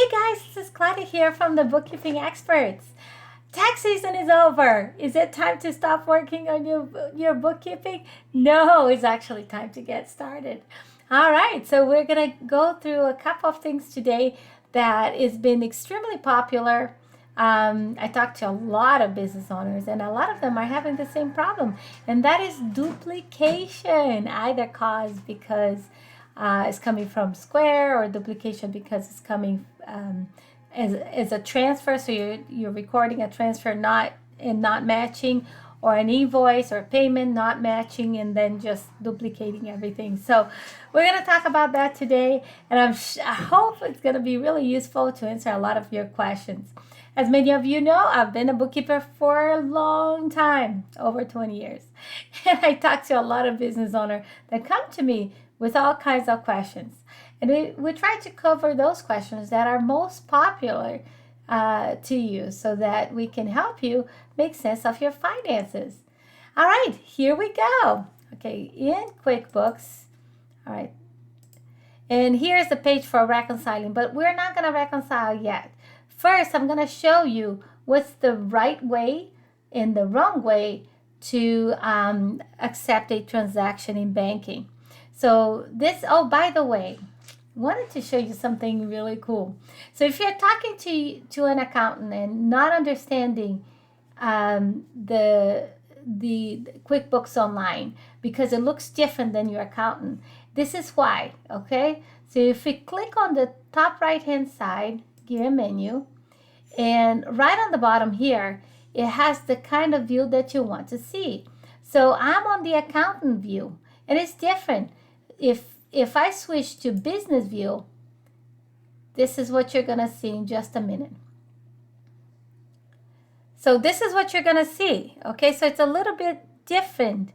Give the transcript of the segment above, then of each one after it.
Hey guys, this is Claudia here from the Bookkeeping Experts. Tax season is over. Is it time to stop working on your bookkeeping? No, it's actually time to get started. All right, so we're going to go through a couple of things today that has been extremely popular. I talked to a lot of business owners, and a lot of them are having the same problem, and that is duplication, either caused because it's coming from Square, or duplication because it's coming as a transfer. So you're recording a transfer not matching, or an invoice or a payment not matching, and then just duplicating everything. So we're going to talk about that today, and I hope it's going to be really useful to answer a lot of your questions. As many of you know, I've been a bookkeeper for a long time, over 20 years. And I talk to a lot of business owners that come to me with all kinds of questions. And we try to cover those questions that are most popular to you, so that we can help you make sense of your finances. All right, here we go. Okay, in QuickBooks. All right. And here's the page for reconciling, but we're not going to reconcile yet. First, I'm going to show you what's the right way and the wrong way to accept a transaction in banking. So this, oh, by the way, wanted to show you something really cool. So if you're talking to an accountant and not understanding the QuickBooks Online, because it looks different than your accountant, this is why. Okay, so if we click on the top right hand side gear menu, and right on the bottom here, it has the kind of view that you want to see. So I'm on the accountant view, and it's different. If I switch to business view, this is what you're going to see in just a minute. So this is what you're going to see. Okay, so it's a little bit different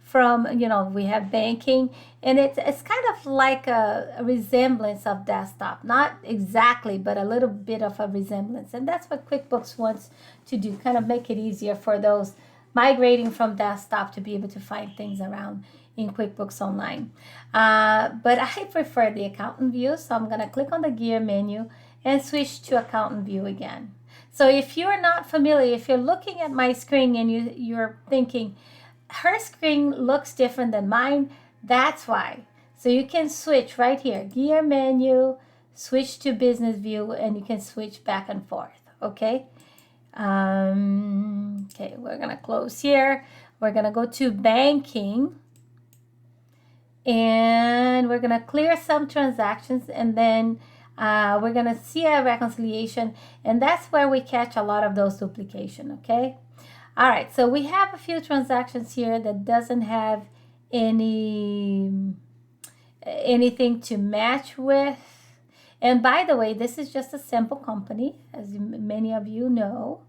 from, we have banking, and it's kind of like a resemblance of desktop. Not exactly, but a little bit of a resemblance. And that's what QuickBooks wants to do, kind of make it easier for those migrating from desktop to be able to find things around in QuickBooks Online. But I prefer the accountant view, so I'm going to click on the gear menu and switch to accountant view again. So if you're not familiar, if you're looking at my screen and you're thinking, her screen looks different than mine, that's why. So you can switch right here, gear menu, switch to business view, and you can switch back and forth. Okay. Okay, we're gonna close here. We're gonna go to banking, and we're gonna clear some transactions, and then we're gonna see a reconciliation, and that's where we catch a lot of those duplication. Okay. All right, so we have a few transactions here that doesn't have anything to match with. And by the way, this is just a simple company, as many of you know.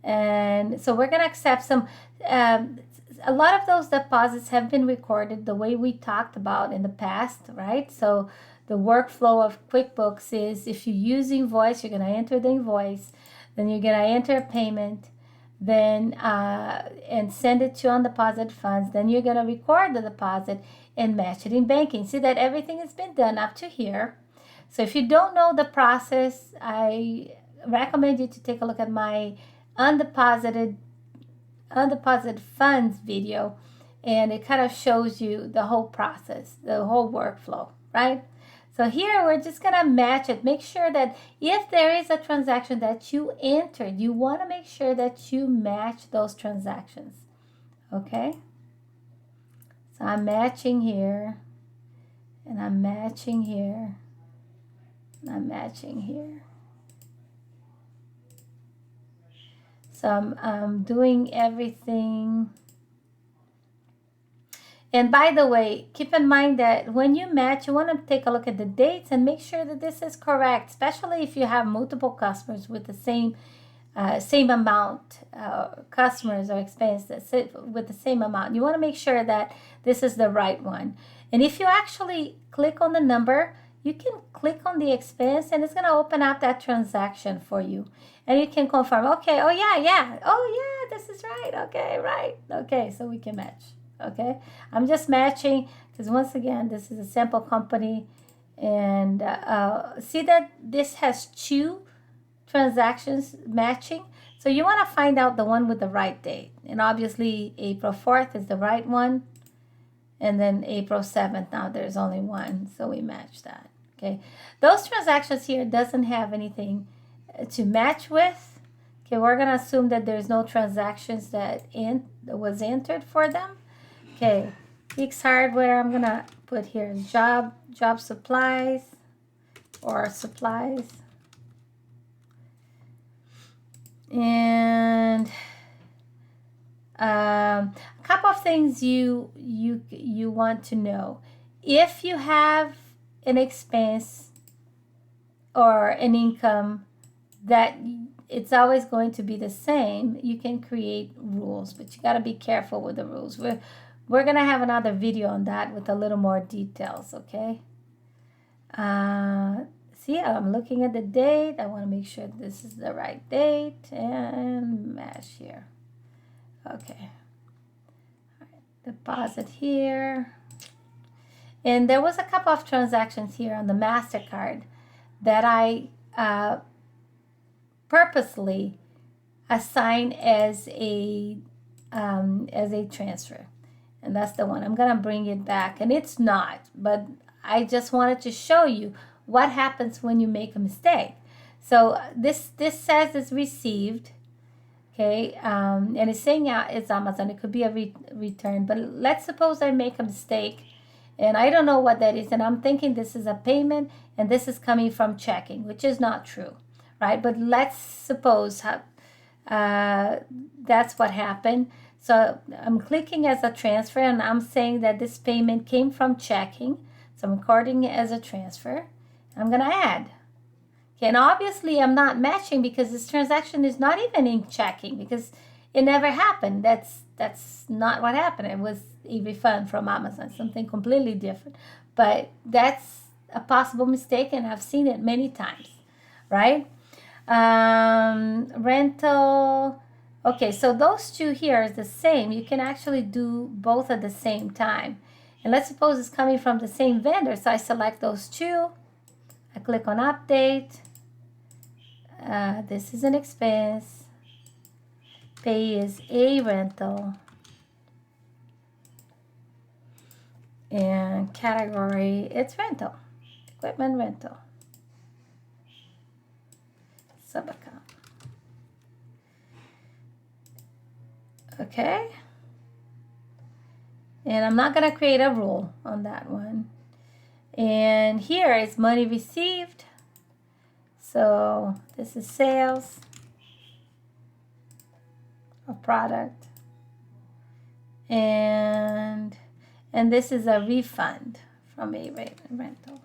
And so we're going to accept some, a lot of those deposits have been recorded the way we talked about in the past, right? So the workflow of QuickBooks is, if you use invoice, you're going to enter the invoice, then you're going to enter a payment, then and send it to undeposited funds. Then you're going to record the deposit and match it in banking. See that everything has been done up to here. So if you don't know the process, I recommend you to take a look at my undeposited funds video, and it kind of shows you the whole process, the whole workflow, right? So here we're just going to match it. Make sure that if there is a transaction that you entered, you want to make sure that you match those transactions. Okay? So I'm matching here, and I'm matching here, and I'm matching here. So I'm doing everything. And by the way, keep in mind that when you match, you want to take a look at the dates and make sure that this is correct, especially if you have multiple customers with the same amount, customers or expenses with the same amount. You want to make sure that this is the right one. And if you actually click on the number, you can click on the expense, and it's going to open up that transaction for you. And you can confirm, okay, oh yeah, this is right. Okay, right. Okay, so we can match. Okay, I'm just matching because, once again, this is a sample company, And see that this has two transactions matching. So you want to find out the one with the right date. And obviously April 4th is the right one. And then April 7th, now there's only one. So we match that. Okay. Those transactions here doesn't have anything to match with. Okay, we're going to assume that there's no transactions that was entered for them. Okay, Geeks Hardware, I'm going to put here job supplies or supplies. And a couple of things you want to know. If you have an expense or an income that it's always going to be the same, you can create rules, but you got to be careful with the rules. We're going to have another video on that with a little more details, okay? See, I'm looking at the date. I want to make sure this is the right date and match here. Okay. All right. Deposit here. And there was a couple of transactions here on the MasterCard that I purposely assigned as a transfer. And that's the one. I'm going to bring it back. And it's not, but I just wanted to show you what happens when you make a mistake. So this says it's received. Okay, and it's saying it's Amazon. It could be a return. But let's suppose I make a mistake. And I don't know what that is. And I'm thinking this is a payment. And this is coming from checking, which is not true. Right? But let's suppose that's what happened. So I'm clicking as a transfer, and I'm saying that this payment came from checking. So I'm recording it as a transfer. I'm going to add. Okay, and obviously I'm not matching because this transaction is not even in checking because it never happened. That's not what happened. It was a refund from Amazon, something completely different. But that's a possible mistake, and I've seen it many times, right? Rental. Okay, so those two here is the same. You can actually do both at the same time. And let's suppose it's coming from the same vendor. So I select those two. I click on update. This is an expense. Pay is a rental. And category, it's rental. Equipment rental. Subaccount. Okay. And I'm not going to create a rule on that one. And here is money received. So this is sales of product. And this is a refund from a rental.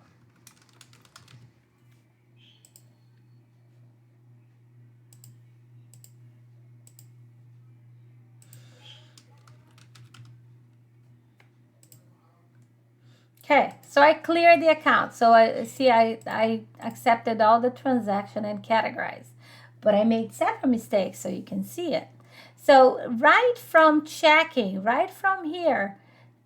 Okay, so I cleared the account. So I accepted all the transaction and categorized. But I made several mistakes, so you can see it. So right from checking, right from here,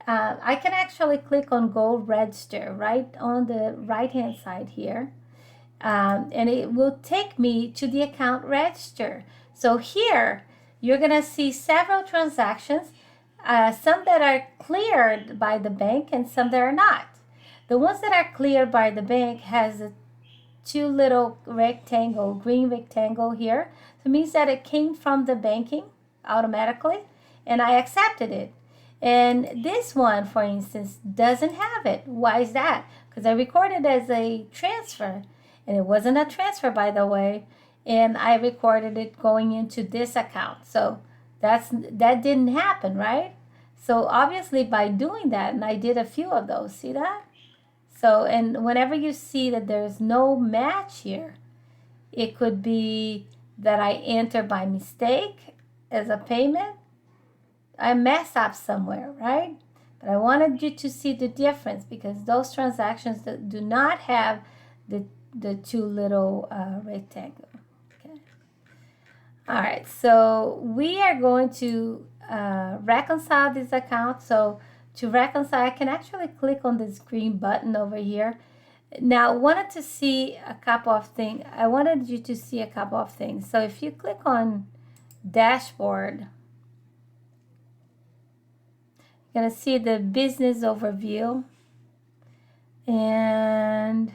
I can actually click on Go Register right on the right-hand side here. And it will take me to the account register. So here, you're going to see several transactions. Some that are cleared by the bank and some that are not. The ones that are cleared by the bank has two little green rectangle here. So it means that it came from the banking automatically and I accepted it. And this one, for instance, doesn't have it. Why is that? Because I recorded as a transfer and it wasn't a transfer, by the way. And I recorded it going into this account. So that didn't happen, right? So obviously by doing that, and I did a few of those, see that? So, and whenever you see that there's no match here, it could be that I enter by mistake as a payment. I mess up somewhere, right? But I wanted you to see the difference because those transactions that do not have the two little rectangles. All right, so we are going to reconcile this account. So to reconcile, I can actually click on this green button over here. Now, I wanted to see a couple of things. I wanted you to see a couple of things. So if you click on dashboard, you're going to see the business overview, and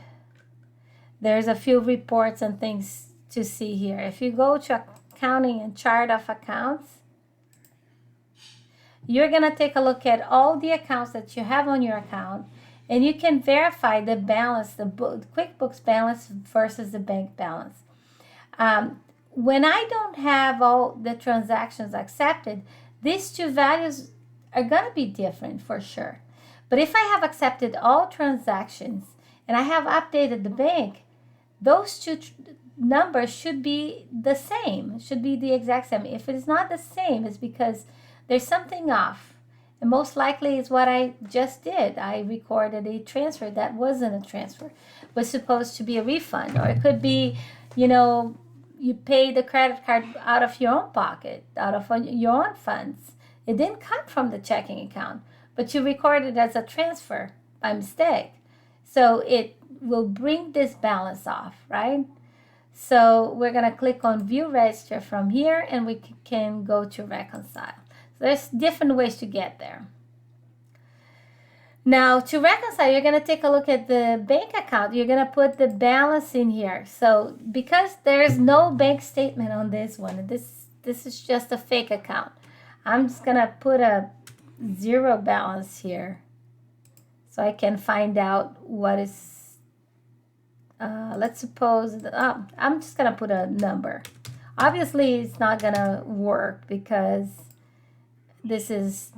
there's a few reports and things to see here. If you go to accounting and chart of accounts, you're going to take a look at all the accounts that you have on your account, and you can verify the balance, the QuickBooks balance versus the bank balance. When I don't have all the transactions accepted, these two values are going to be different for sure. But if I have accepted all transactions and I have updated the bank, those two numbers should be the same, should be the exact same. If it is not the same, it's because there's something off. And most likely is what I just did. I recorded a transfer that wasn't a transfer. It was supposed to be a refund. Or it could be, you pay the credit card out of your own pocket, out of your own funds. It didn't come from the checking account, but you recorded it as a transfer by mistake. So it will bring this balance off, right? So we're going to click on View Register from here, and we can go to Reconcile. So there's different ways to get there. Now, to reconcile, you're going to take a look at the bank account. You're going to put the balance in here. So because there is no bank statement on this one, this is just a fake account, I'm just going to put a zero balance here so I can find out what is, let's suppose, I'm just going to put a number. Obviously, it's not going to work because this is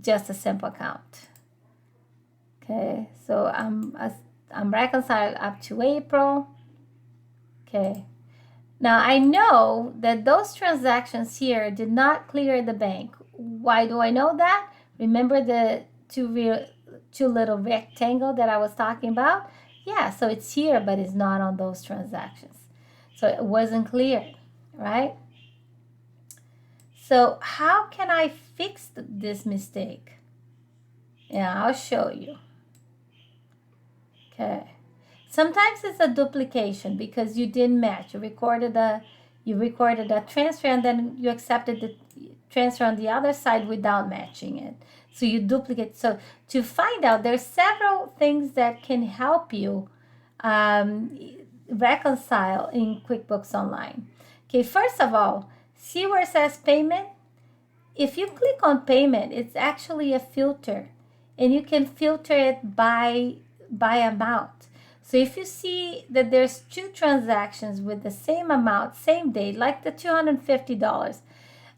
just a simple account. Okay, so I'm reconciled up to April. Okay, now I know that those transactions here did not clear the bank. Why do I know that? Remember the two little rectangle that I was talking about? Yeah, so it's here, but it's not on those transactions. So it wasn't cleared, right? So how can I fix this mistake? Yeah, I'll show you. Okay. Sometimes it's a duplication because you didn't match. You recorded a transfer and then you accepted the transfer on the other side without matching it. So you duplicate. So to find out, there's several things that can help you reconcile in QuickBooks Online. Okay, first of all, see where it says payment? If you click on payment, it's actually a filter, and you can filter it by amount. So if you see that there's two transactions with the same amount, same date, like the $250,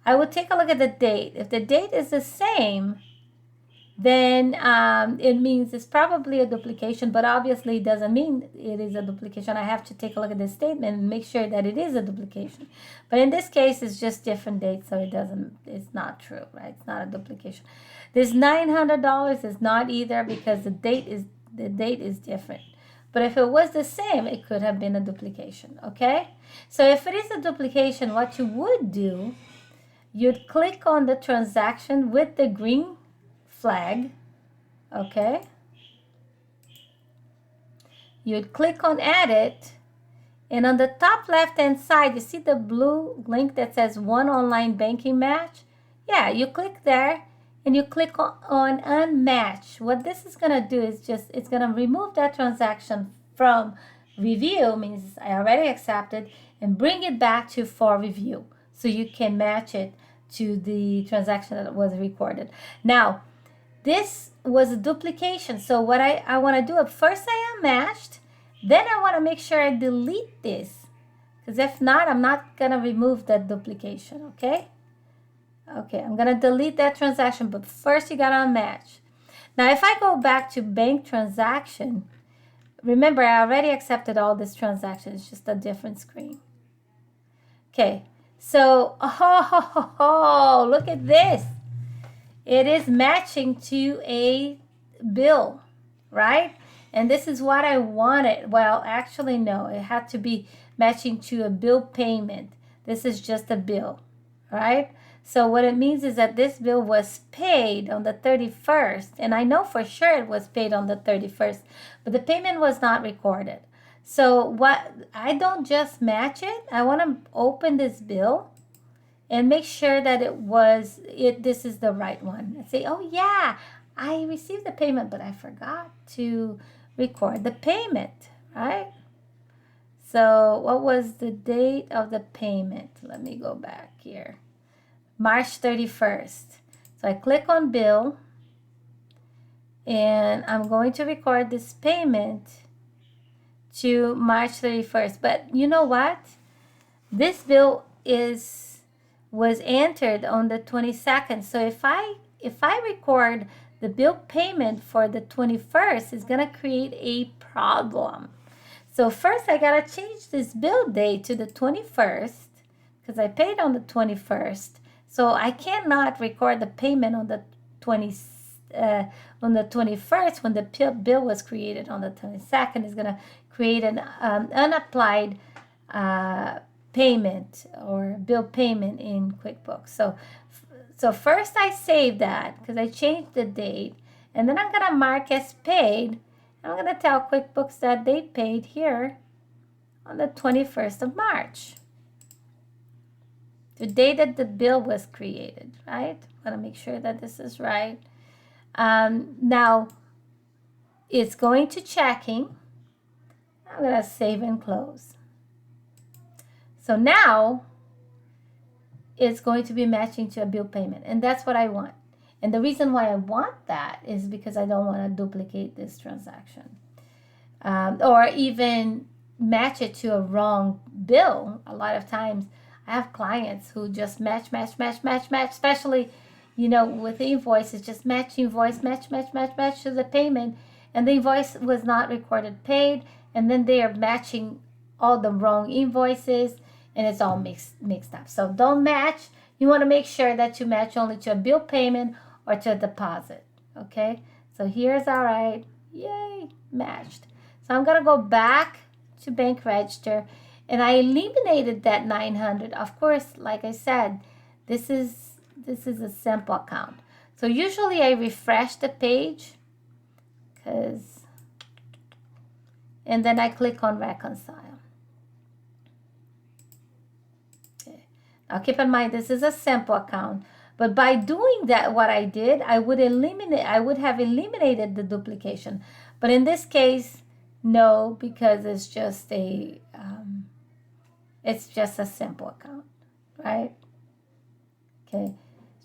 I would take a look at the date. If the date is the same, then it means it's probably a duplication, but obviously it doesn't mean it is a duplication. I have to take a look at this statement and make sure that it is a duplication. But in this case, it's just different dates, so it's not true, right? It's not a duplication. This $900 is not either because the date is different. But if it was the same, it could have been a duplication, okay? So if it is a duplication, what you would do, you'd click on the transaction with the green flag, okay? You'd click on Edit, and on the top left-hand side, you see the blue link that says One Online Banking Match? Yeah, you click there, and you click on Unmatch. What this is going to do is it's going to remove that transaction from review, means I already accepted, and bring it back to for review, so you can match it to the transaction that was recorded. Now, this was a duplication, so what I want to do, first I unmatched, then I want to make sure I delete this, because if not, I'm not going to remove that duplication, okay? Okay, I'm going to delete that transaction, but first you got to unmatch. Now, if I go back to bank transaction, remember I already accepted all these transactions, it's just a different screen. Okay, so, look at this. It is matching to a bill, right? And this is what I wanted. Well, actually, no, it had to be matching to a bill payment. This is just a bill, right? So what it means is that this bill was paid on the 31st, and I know for sure it was paid on the 31st, but the payment was not recorded. So what, I don't just match it. I want to open this bill and make sure that this is the right one. And say, oh yeah, I received the payment, but I forgot to record the payment, right? So what was the date of the payment? Let me go back here. March 31st. So I click on bill, and I'm going to record this payment to March 31st. But you know what? This bill was entered on the 22nd. So if I record the bill payment for the 21st, it's going to create a problem. So first I got to change this bill date to the 21st because I paid on the 21st. So I cannot record the payment on the 21st when the bill was created on the 22nd. It's going to create an unapplied payment or bill payment in QuickBooks. So first I save that because I changed the date, and then I'm going to mark as paid. I'm going to tell QuickBooks that they paid here on the 21st of March, the day that the bill was created, right? I want to make sure that this is right. Now, it's going to checking. I'm going to save and close. So now, it's going to be matching to a bill payment, and that's what I want. And the reason why I want that is because I don't want to duplicate this transaction. Or even match it to a wrong bill. A lot of times I have clients who just match, especially, with the invoices, just match invoice, match to the payment, and the invoice was not recorded paid, and then they are matching all the wrong invoices, and it's all mixed up. So don't match. You want to make sure that you match only to a bill payment or to a deposit, okay? So here's all right. Yay, matched. So I'm going to go back to bank register, and I eliminated that 900. Of course, like I said, this is a simple account. So usually I refresh the page and then I click on reconcile. Okay. Now keep in mind, this is a simple account. But by doing that, what I did, I would have eliminated the duplication. But in this case, no, because it's just a simple account, right? Okay,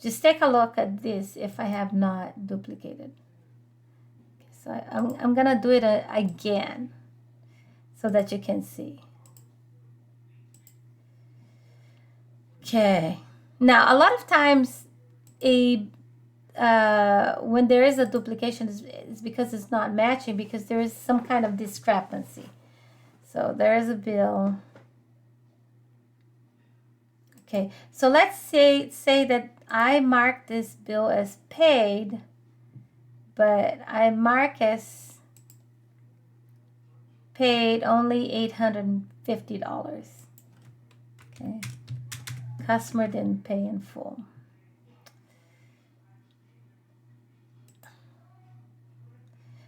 just take a look at this if I have not duplicated. Okay, so I'm gonna do it again so that you can see. Okay. Now, a lot of times, when there is a duplication, it's because it's not matching, because there is some kind of discrepancy. So there is a bill. Okay, so let's say that I mark this bill as paid, but I mark as paid only $850. Okay. Customer didn't pay in full.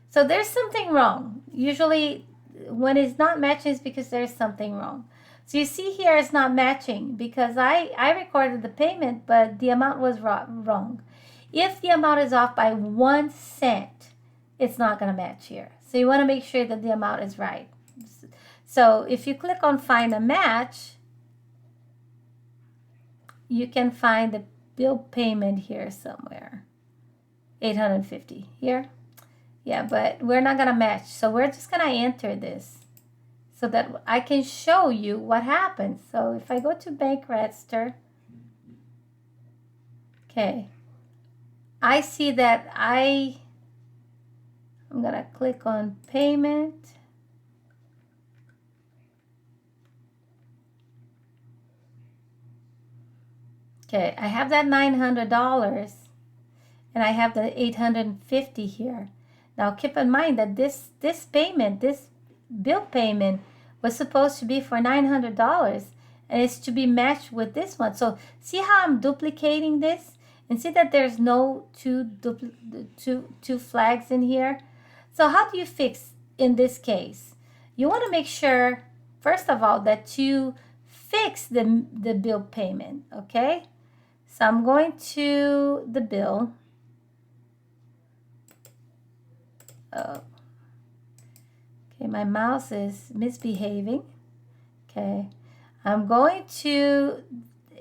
So there's something wrong. Usually when it's not matching, it's because there's something wrong. So you see here it's not matching because I recorded the payment, but the amount was wrong. If the amount is off by 1 cent, it's not going to match here. So you want to make sure that the amount is right. So if you click on find a match, you can find the bill payment here somewhere. 850 here. Yeah, but we're not going to match. So we're just going to enter this so that I can show you what happens. So if I go to bank register, okay, I see that I'm going to click on payment. Okay, I have that $900 and I have the 850 here. Now keep in mind that this bill payment was supposed to be for $900, and it's to be matched with this one. So see how I'm duplicating this? And see that there's no two flags in here? So how do you fix in this case? You want to make sure, first of all, that you fix the bill payment, okay? So I'm going to the bill. Oh. Okay, my mouse is misbehaving. Okay, I'm going to,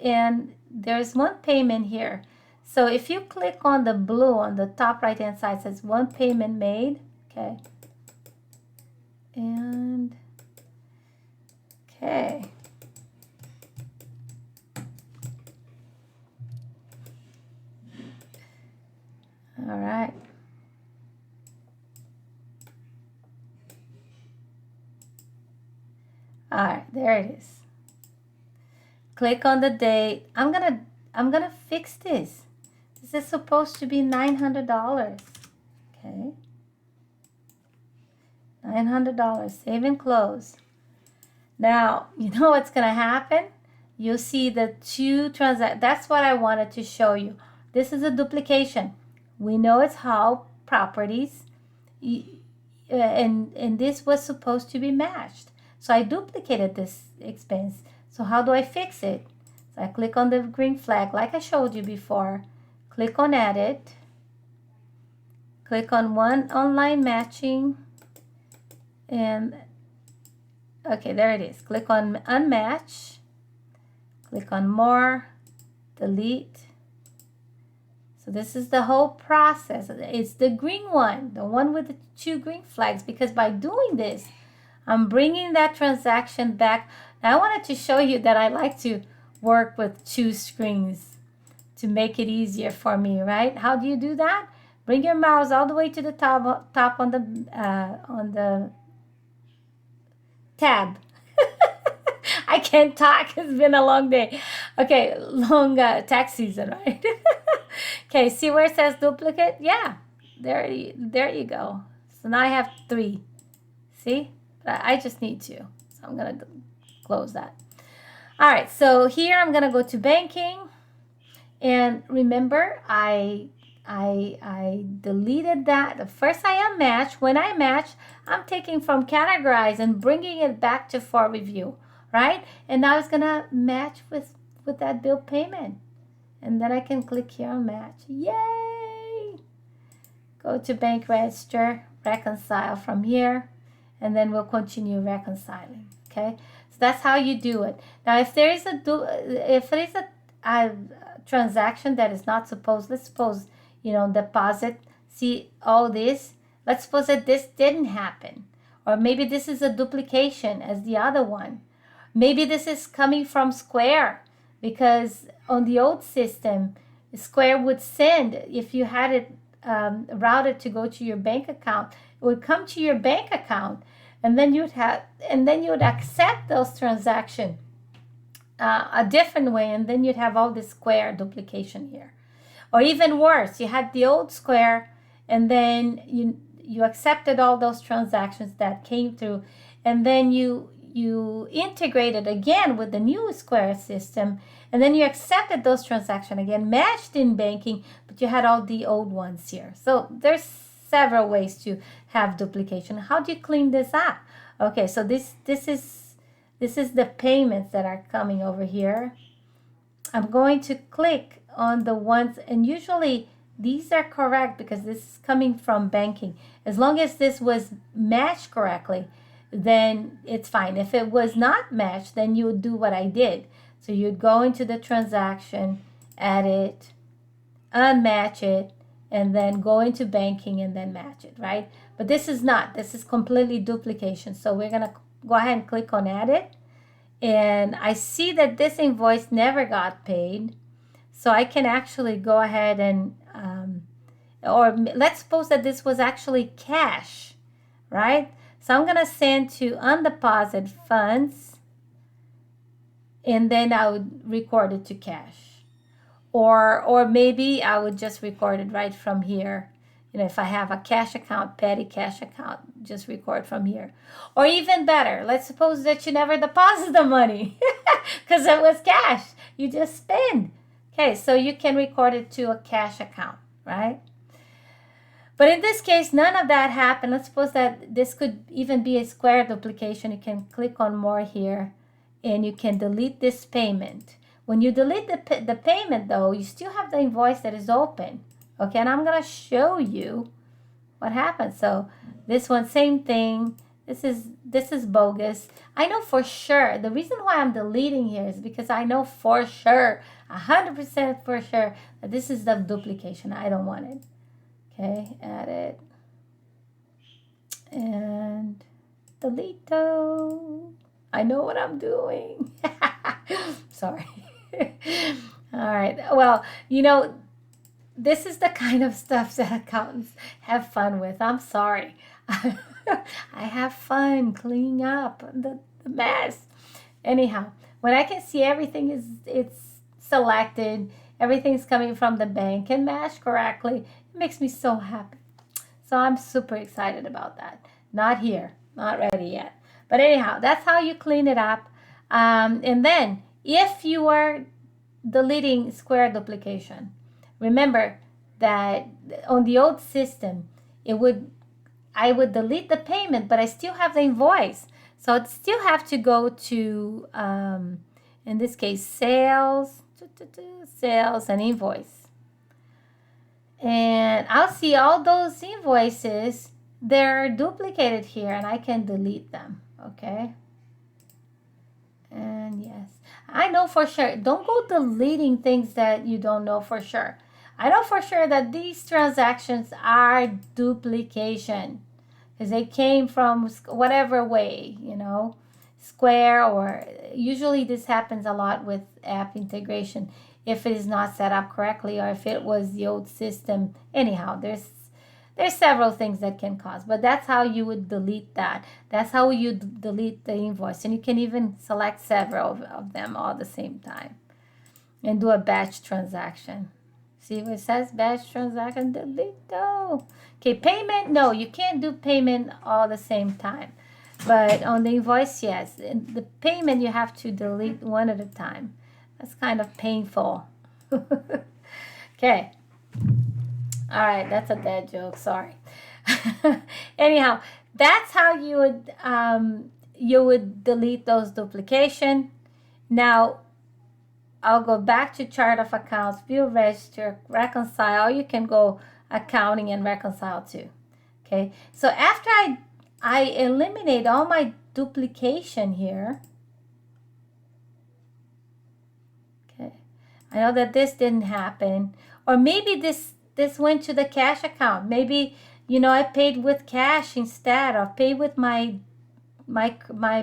and there's one payment here. So if you click on the blue on the top right hand side, it says one payment made. Okay, and okay. All right. All right, there it is. Click on the date. I'm gonna fix this. This is supposed to be $900. Okay. $900. Save and close. Now, you know what's gonna happen? You'll see the two transactions. That's what I wanted to show you. This is a duplication. We know it's how properties, and this was supposed to be matched. So I duplicated this expense. So how do I fix it? So I click on the green flag like I showed you before. Click on edit. Click on one online matching. And okay, there it is. Click on unmatch. Click on more. Delete. So this is the whole process. It's the green one, the one with the two green flags, because by doing this, I'm bringing that transaction back. Now, I wanted to show you that I like to work with two screens to make it easier for me, right? How do you do that? Bring your mouse all the way to the top on the tab. I can't talk. It's been a long day. Okay, long tax season, right? Okay, see where it says duplicate? Yeah, there you go. So now I have 3. See? But I just need 2. So I'm going to close that. All right, so here I'm going to go to banking. And remember, I deleted that. First I unmatch. When I match, I'm taking from categorize and bringing it back to for review, right? And now it's gonna match with that bill payment. And then I can click here on match. Yay! Go to bank register, reconcile from here, and then we'll continue reconciling. Okay, so that's how you do it. Now, if there is a transaction that is not supposed, let's suppose, deposit, see all this, let's suppose that this didn't happen, or maybe this is a duplication as the other one. Maybe this is coming from Square, because on the old system, Square would send, if you had it routed to go to your bank account, it would come to your bank account, and then you'd accept those transactions a different way, and then you'd have all this Square duplication here. Or even worse, you had the old Square, and then you accepted all those transactions that came through, and then you integrated again with the new Square system, and then you accepted those transactions again, matched in banking, but you had all the old ones here. So there's several ways to have duplication. How do you clean this up? Okay, so this is the payments that are coming over here. I'm going to click on the ones, and usually these are correct because this is coming from banking. As long as this was matched correctly, then it's fine. If it was not matched, then you would do what I did. So you'd go into the transaction, add it, unmatch it, and then go into banking and then match it, right? But this is not. This is completely duplication. So we're going to go ahead and click on edit. And I see that this invoice never got paid. So I can actually go ahead and, or let's suppose that this was actually cash, right? So I'm going to send to undeposit funds, and then I would record it to cash. Or maybe I would just record it right from here, if I have a cash account, petty cash account, just record from here. Or even better, let's suppose that you never deposit the money because it was cash. You just spend. Okay, so you can record it to a cash account, right? But in this case, none of that happened. Let's suppose that this could even be a square duplication. You can click on more here and you can delete this payment. When you delete the payment though, you still have the invoice that is open. Okay, and I'm gonna show you what happens. So this one, same thing. This is bogus. I know for sure. The reason why I'm deleting here is because I know for sure, 100% for sure, that this is the duplication. I don't want it. Okay, edit and delete though. I know what I'm doing. Sorry. All right. Well, this is the kind of stuff that accountants have fun with. I'm sorry. I have fun cleaning up the mess. Anyhow, when I can see everything it's selected, everything's coming from the bank and matched correctly, it makes me so happy. So I'm super excited about that. Not here, not ready yet. But anyhow, that's how you clean it up. And then if you are deleting square duplication, remember that on the old system, I would delete the payment, but I still have the invoice. So I'd still have to go to, in this case, sales and invoice. And I'll see all those invoices, they're duplicated here and I can delete them, okay? And yes, I know for sure, don't go deleting things that you don't know for sure. I know for sure that these transactions are duplication because they came from whatever way, square, or usually this happens a lot with app integration if it is not set up correctly or if it was the old system. Anyhow, there's several things that can cause, but that's how you would delete that. That's how you delete the invoice, and you can even select several of them all at the same time and do a batch transaction. See what it says? Batch transaction, delete though. Okay, payment, no, you can't do payment all at the same time. But on the invoice, yes. In the payment, you have to delete one at a time. That's kind of painful. Okay. All right, that's a dead joke. Sorry. Anyhow, that's how you would delete those duplication. Now, I'll go back to chart of accounts, view register, reconcile. You can go accounting and reconcile too. Okay. So after I eliminate all my duplication here. Okay. I know that this didn't happen, or maybe this went to the cash account. Maybe, I paid with cash instead, or paid with my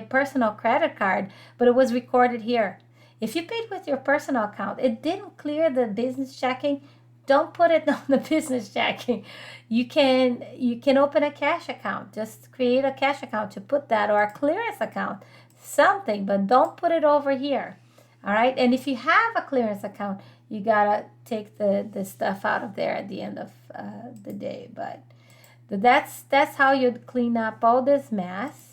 personal credit card, but it was recorded here. If you paid with your personal account, it didn't clear the business checking, don't put it on the business checking. You can open a cash account. Just create a cash account to put that, or a clearance account, something, but don't put it over here. All right. And if you have a clearance account, you gotta take the stuff out of there at the end of the day. But that's how you'd clean up all this mess.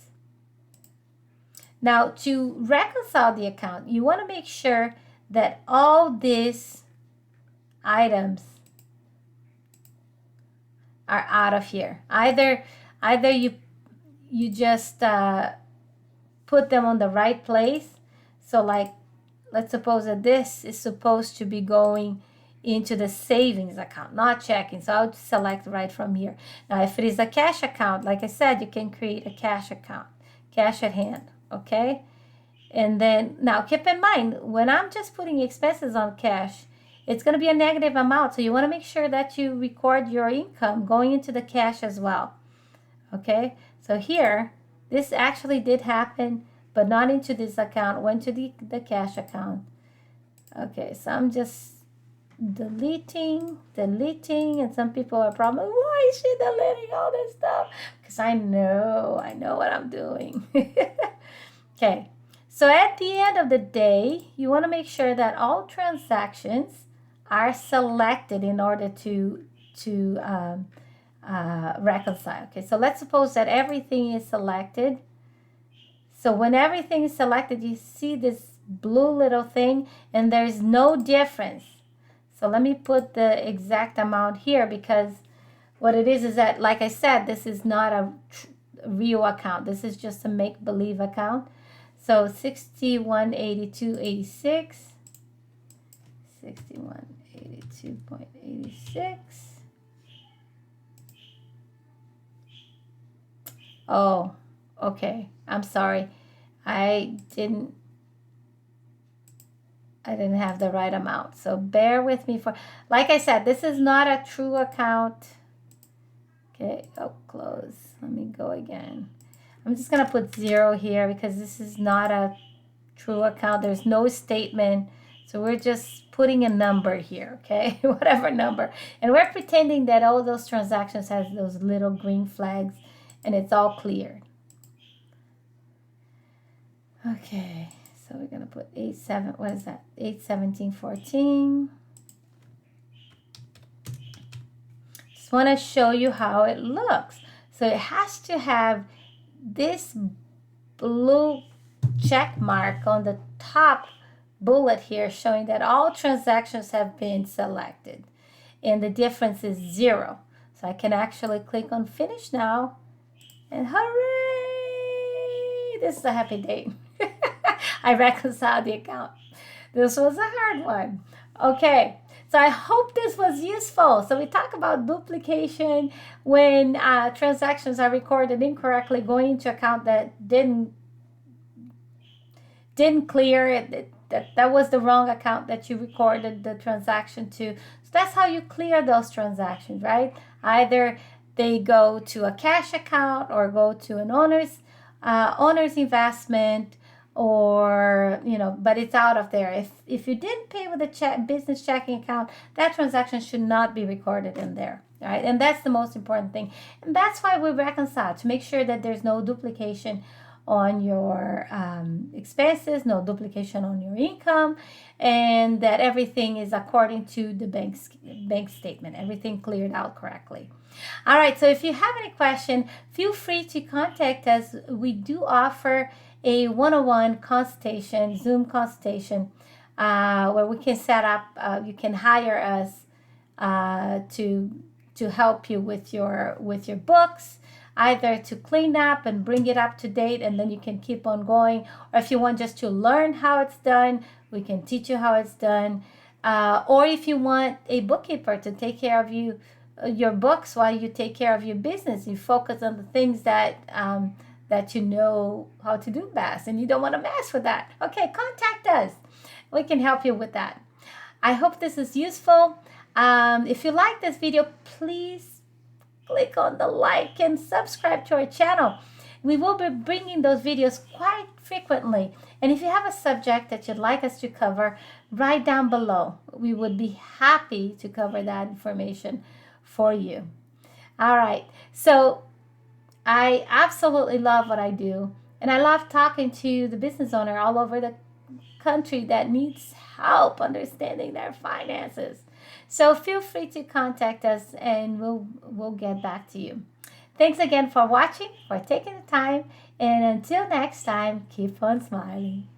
Now, to reconcile the account, you want to make sure that all these items are out of here. Either you just put them on the right place. So like, let's suppose that this is supposed to be going into the savings account, not checking. So I'll select right from here. Now, if it is a cash account, like I said, you can create a cash account, cash at hand. Okay, and then now keep in mind, when I'm just putting expenses on cash, it's going to be a negative amount. So you want to make sure that you record your income going into the cash as well. Okay, so here, this actually did happen, but not into this account, went to the cash account. Okay, so I'm just deleting, and some people are probably, why is she deleting all this stuff? Because I know what I'm doing. Okay, so at the end of the day, you want to make sure that all transactions are selected in order to reconcile. Okay, so let's suppose that everything is selected. So when everything is selected, you see this blue little thing and there's no difference. So let me put the exact amount here, because what it is that, like I said, this is not a real account. This is just a make-believe account. So 6182.86, 6182.86. Oh, okay. I'm sorry. I didn't have the right amount. So bear with me for, like I said, this is not a true account. Okay, oh, close. Let me go again. I'm just going to put 0 here because this is not a true account. There's no statement. So we're just putting a number here, okay? Whatever number. And we're pretending that all those transactions has those little green flags and it's all cleared. Okay, so we're going to put 81714. Just want to show you how it looks. So it has to have this blue check mark on the top bullet here showing that all transactions have been selected and the difference is 0. So I can actually click on finish now and hooray! This is a happy day. I reconciled the account. This was a hard one. Okay, so I hope this was useful. So we talk about duplication when transactions are recorded incorrectly, going into account that didn't clear it. That was the wrong account that you recorded the transaction to. So that's how you clear those transactions, right? Either they go to a cash account or go to an owner's investment, or but it's out of there. If you didn't pay with a business checking account, that transaction should not be recorded in there, right? And that's the most important thing, and that's why we reconcile, to make sure that there's no duplication on your expenses, no duplication on your income, and that everything is according to the bank statement, everything cleared out correctly. All right, so if you have any question, feel free to contact us. We do offer a one-on-one consultation, Zoom consultation, where we can set up, you can hire us to help you with your books, either to clean up and bring it up to date, and then you can keep on going. Or if you want just to learn how it's done, we can teach you how it's done. Or if you want a bookkeeper to take care of your books while you take care of your business, you focus on the things that you know how to do best, and you don't want to mess with that. Okay, contact us. We can help you with that. I hope this is useful. If you like this video, please click on the like and subscribe to our channel. We will be bringing those videos quite frequently. And if you have a subject that you'd like us to cover, write down below. We would be happy to cover that information for you. All right. So I absolutely love what I do. And I love talking to the business owner all over the country that needs help understanding their finances. So feel free to contact us and we'll get back to you. Thanks again for watching, for taking the time, and until next time, keep on smiling.